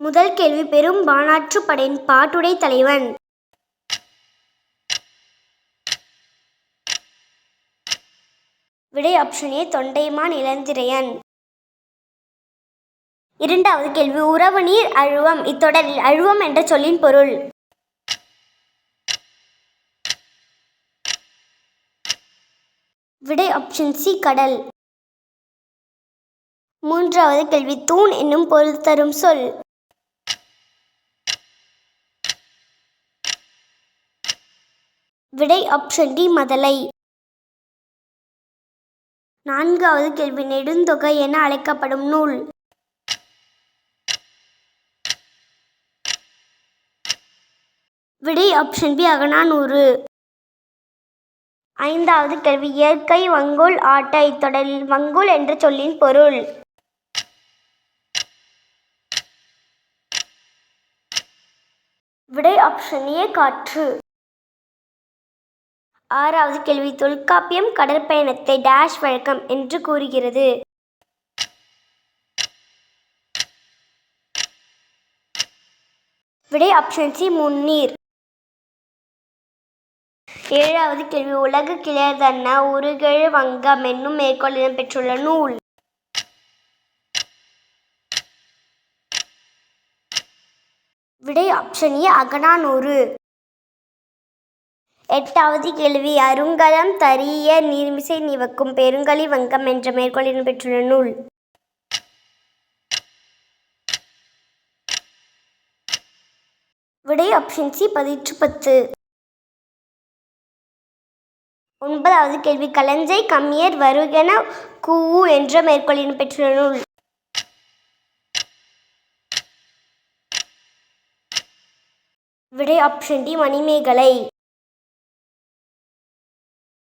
முதல் கேள்வி பெரும் பாணாற்றுப் படையின் பாட்டுடை தலைவன். விடை ஆப்ஷன் ஏ தொண்டைமான் இளந்திரையன். இரண்டாவது கேள்வி உறவு நீர் அழுவம். இத்தொடரில் அழுவம் என்ற சொல்லின் பொருள். விடை ஆப்ஷன் சி கடல். மூன்றாவது கேள்வி தூண் என்னும் பொருள் தரும் சொல். விடை ஆப்ஷன் டி மதலை. நான்காவது கேள்வி நெடுந்தொகை என அழைக்கப்படும் நூல். விடை ஆப்ஷன் பி அகநானூறு. ஐந்தாவது கேள்வி இயற்கை வங்கோல் ஆட்ட. இத்தொடரில் வங்கோல் என்ற சொல்லின் பொருள். விடை ஆப்ஷன் ஏ காற்று. ஆறாவது கேள்வி தொல்காப்பியம் கடற்பயணத்தை டேஷ் வழக்கம் என்று கூறுகிறது. விடை ஆப்ஷன் சி முன்னீர். ஏழாவது கேள்வி உலகு கிளர்தன்ன உருகெழு வங்கம் என்னும் மேற்கோள் இடம்பெற்றுள்ள நூல். விடை ஆப்ஷன் ஏ அகநானூறு. எட்டாவது கேள்வி அருங்கலம் தரிய நீர்மிசை நிவக்கும் பெருங்கலி வங்கம் என்ற மேற்கோள் இடம்பெற்றுள்ள நூல். விடை ஆப்ஷன் சி பதிற்றுப்பத்து. ஒன்பதாவது கேள்வி களஞ்சை கம்மியர் வருகென கூவு என்ற மேற்கோள் இடம்பெற்றுள்ள நூல். விடை ஆப்ஷன் டி மணிமேகலை.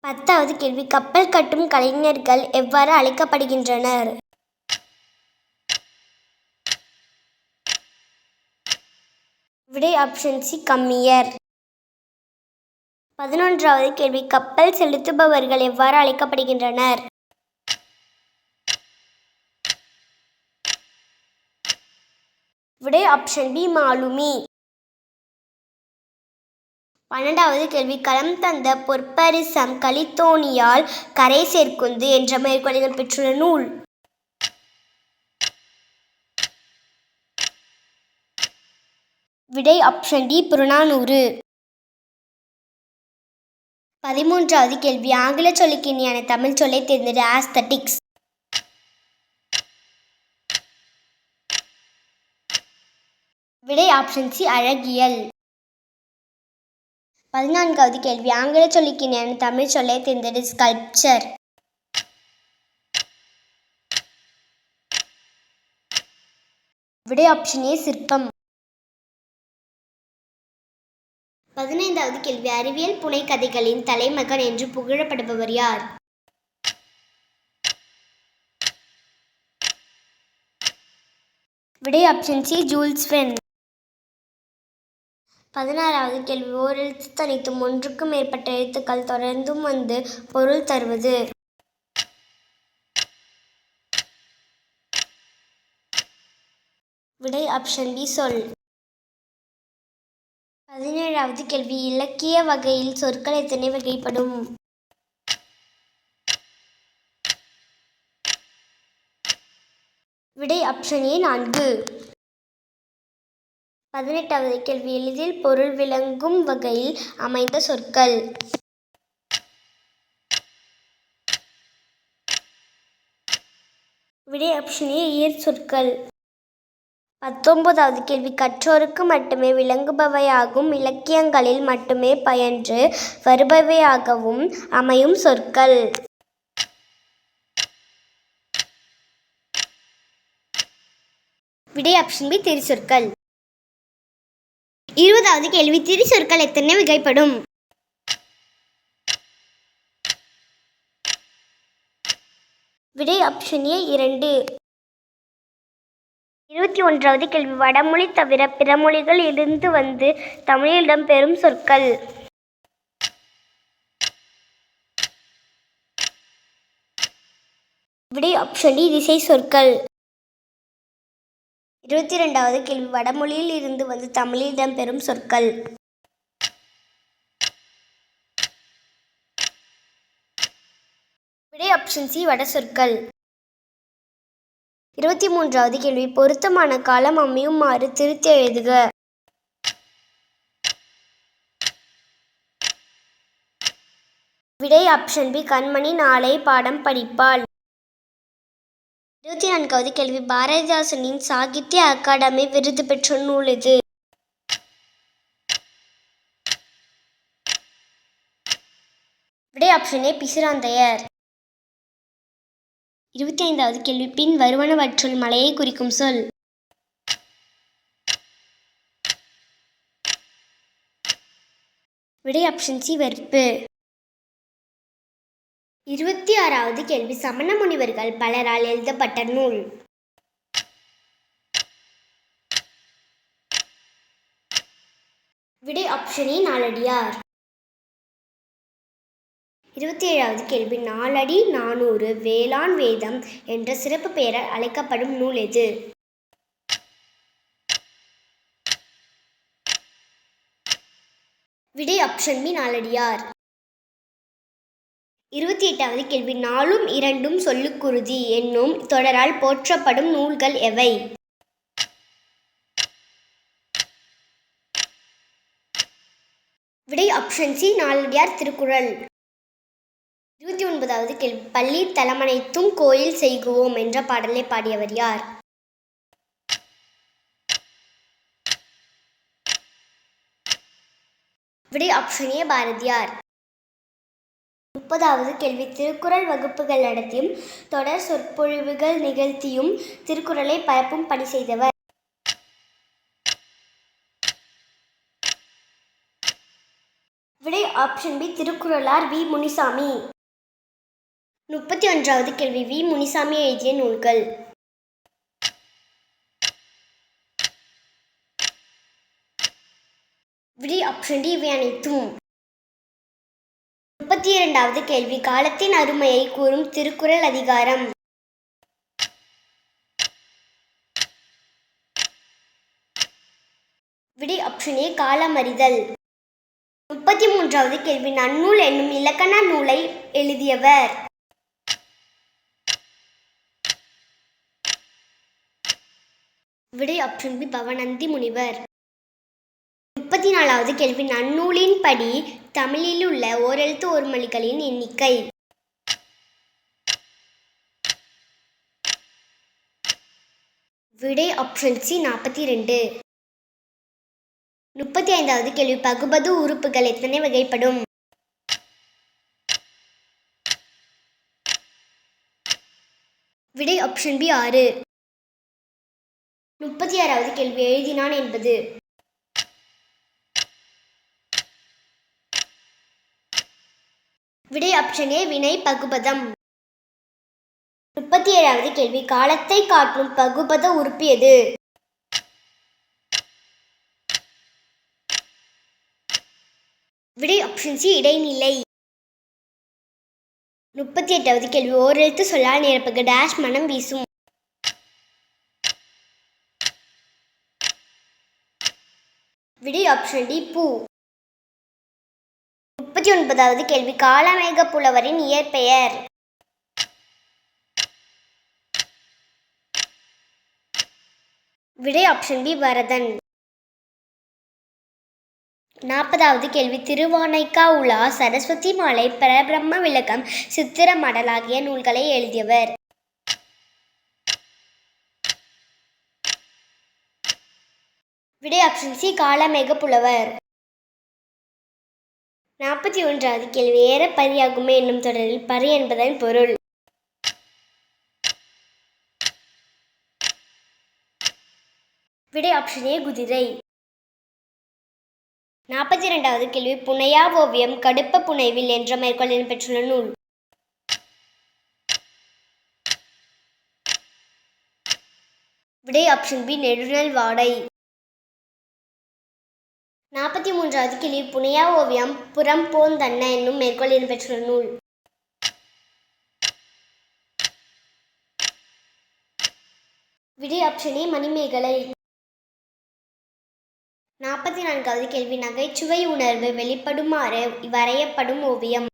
பத்தாவது கேள்வி கப்பல் கட்டும் கலைஞர்கள் எவ்வாறு அழைக்கப்படுகின்றனர். விடை ஆப்ஷன் சி கம்மியர். 11வது கேள்வி கப்பல் செலுத்துபவர்கள் எவ்வாறு அழைக்கப்படுகின்றனர். விடை ஆப்ஷன் பி மாலுமி. 12வது கேள்வி களம் தந்த பொற்பரிசம் கலித்தோணியால் கரை சேர்க்குந்து என்ற மேற்கோள் இடம்பெற்றுள்ள நூல். விடை ஆப்ஷன் டி புறநானூறு. 13வது கேள்வி ஆங்கில சொல்லுக்கு இணையான தமிழ் சொல்லை தேர்ந்தெடு. ஆஸ்தட்டிக்ஸ். விடை ஆப்ஷன் சி அழகியல். 14வது கேள்வி ஆங்கில சொல்லுக்கு இணையான தமிழ் சொல்லை தேர்ந்தெடு. ஸ்கல்ப்சர். விடை ஆப்ஷன் ஏ சிற்பம். 15வது கேள்வி அறிவியல் புனைகதைகளின் தலைமகன் என்று புகழப்படுபவர் யார். விடை ஆப்ஷன் சி ஜூல்ஸ் வெர்ன். 16வது கேள்வி ஓரெழுத்து தனித்தும் ஒன்றுக்கும் மேற்பட்ட எழுத்துக்கள் தொடர்ந்தும் வந்து பொருள் தருவது. விடை ஆப்ஷன் பி சொல். 17வது கேள்வி இலக்கிய வகையில் சொற்கள் எத்தனை வகைப்படும். விடை ஆப்ஷன் ஏ 4. 18வது கேள்வி எளிதில் பொருள் விளங்கும் வகையில் அமைந்த சொற்கள். விடை ஆப்ஷன் ஏ இயற் சொற்கள். 19வது கேள்வி கற்றோருக்கு மட்டுமே விளங்குபவையாகும் இலக்கியங்களில் மட்டுமே பயின்று வருபவையாகவும் அமையும் சொற்கள். விடை ஆப்ஷன் பி திரிசொற்கள். 20வது கேள்வி திரிசொற்கள் எத்தனை வகைப்படும். விடை ஆப்ஷன் ஏ 2. 21வது கேள்வி வடமொழி தவிர பிற மொழிகள் இருந்து வந்து தமிழில் இடம்பெறும் சொற்கள். விடை ஆப்ஷன் டி திசை சொற்கள். 22வது கேள்வி வடமொழியில் இருந்து வந்து தமிழில் இடம்பெறும் சொற்கள். விடை ஆப்ஷன் சி வட சொற்கள். 23வது கேள்வி பொருத்தமான காலம் அமையுமாறு திருத்தி எழுதுக. விடை ஆப்ஷன் பி கண்மணி நாளை பாடம் படிப்பாள். 24வது கேள்வி பாரதிதாசனின் சாகித்ய அகாடமி விருது பெற்ற நூல் எது? விடை ஆப்ஷன் ஏ பிசிராந்தையர். 25வது கேள்வி பின் வருவனவற்றுள் மலையை குறிக்கும் சொல். விடை ஆப்ஷன் சி வெறுப்பு. 26வது கேள்வி சமண முனிவர்கள் பலரால் எழுதப்பட்ட நூல். விடை ஆப்ஷன் ஏ நாலடியார். 27வது கேள்வி நாலடி 400 வேளாண் வேதம் என்ற சிறப்பு பெயரால் அழைக்கப்படும் நூல் எது? விடை ஆப்ஷன் பி நாலடியார். 28வது கேள்வி நாலும் இரண்டும் சொல்லுக்குருதி என்னும் தொடரால் போற்றப்படும் நூல்கள் எவை? விடை ஆப்ஷன் சி நாலடியார் திருக்குறள். 29வது கேள்வி பள்ளி தலமனைத்தும் கோயில் செய்குவோம் என்ற பாடலை பாடியவர் யார்? விடை ஆப்ஷன் ஏ பாரதியார். 30வது கேள்வி திருக்குறள் வகுப்புகள் நடத்தியும் தொடர் சொற்பொழிவுகள் நிகழ்த்தியும் திருக்குறளை பரப்பும் பணி செய்தவர். விடை option B Thirukkuralar V Munisamy. 31வது கேள்வி வி முனிசாமி எழுதிய நூல்கள். விடை ஆப்ஷன் டி இவை அனைத்தும். 32வது கேள்வி காலத்தின் அருமையை கூறும் திருக்குறள் அதிகாரம். விடை ஆப்ஷன் ஏ காலமறிதல். 33வது கேள்வி நன்னூல் என்னும் இலக்கண நூலை எழுதியவர். விடை ஆப்ஷன் பி பவணந்தி முனிவர். 34வது கேள்வி நன்னூலின் படி தமிழில் உள்ள ஓரெழுத்து ஓர்மொழிகளின் எண்ணிக்கை. விடை ஆப்ஷன் சி 42. 35வது கேள்வி பகுபது உறுப்புகள் எத்தனை வகைப்படும்? விடை ஆப்ஷன் பி 6. 36வது கேள்வி எழுதினான் என்பது. விடை ஆப்ஷன் ஏ வினை பகுபதம். 37வது கேள்வி காலத்தை காட்டும் பகுபத உறுப்பு எது? விடை ஆப்ஷன் சி இடைநிலை. 38வது கேள்வி ஓரெழுத்து சொல்லால் நிரப்புக டேஷ் மனம் வீசும். விடை ஆப்ஷன் டி பூ. 39வது கேள்வி காளமேக புலவரின் இயற்பெயர். விடை ஆப்ஷன் பி வரதன். 40வது கேள்வி திருவானைக்கா உலா சரஸ்வதி மாலை பரபிரம்ம விளக்கம் சித்திர மடல் ஆகிய நூல்களை எழுதியவர். விடை ஆப்ஷன் சி காளமேக புலவர். 41வது கேள்வி ஏற பரியாகுமே என்னும் தொடரில் பரி என்பதன் பொருள். விடை ஆப்ஷன் ஏ குதிரை. 42வது கேள்வி புனையா ஓவியம் கடுப்ப புனைவில் என்ற மேற்கோளில் பெற்றுள்ள நூல். விடை ஆப்ஷன் பி நெடுநல் வாடை. 43வது கேள்வி புனையா ஓவியம் புறம் போந்தன்ன என்னும் மேற்கோளில் பெற்றுள்ள நூல். விடை விடை ஆப்ஷன் ஏ மணிமேகலை. 44வது கேள்வி நகைச்சுவை உணர்வு வெளிப்படுமாறு வரையப்படும் ஓவியம்.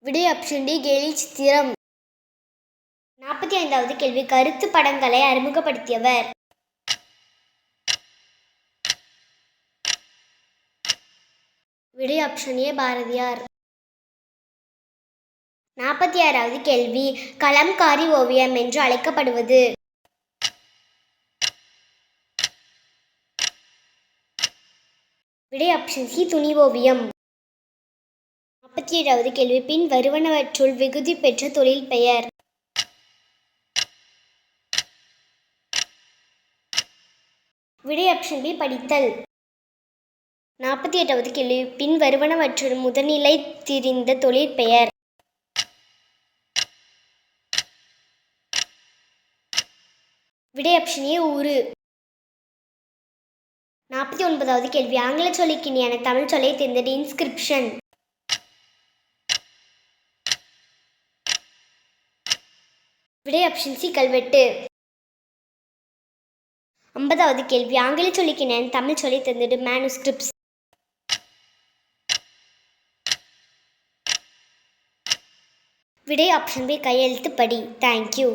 விடை ஆப்ஷன் டி கேலி சித்திரம். 45வது கேள்வி கருத்து படங்களை அறிமுகப்படுத்தியவர். விடை ஆப்ஷன் ஏ பாரதியார். 46வது கேள்வி கலம்காரி ஓவியம் என்று அழைக்கப்படுவது. விடை ஆப்ஷன் சி துணி ஓவியம். 47வது கேள்வி பின் வருவனவற்றுள் விகுதி பெற்ற தொழில் பெயர். விடை ஆப்ஷன் பி படித்தல். 48வது கேள்வி பின் வருவனவற்றுள் முதல்நிலை திரிந்த தொழிற்பெயர். விடை ஆப்ஷன் ஏ ஊரு. 49வது கேள்வி ஆங்கில சொல்லுக்கு இணையான தமிழ் சொல்லை தேர்ந்தெடு. இன்ஸ்கிரிப்ஷன். விடை ஆப்ஷன் சி கல்வெட்டு. 50வது கேள்வி ஆங்கில சொல்லுக்கு இணையான தமிழ் சொல்லை தேர்ந்தெடு. மேனுஸ்கிரிப்ட்ஸ். விடை ஆப்ஷன் பி கையெழுத்து படி. தேங்க்யூ.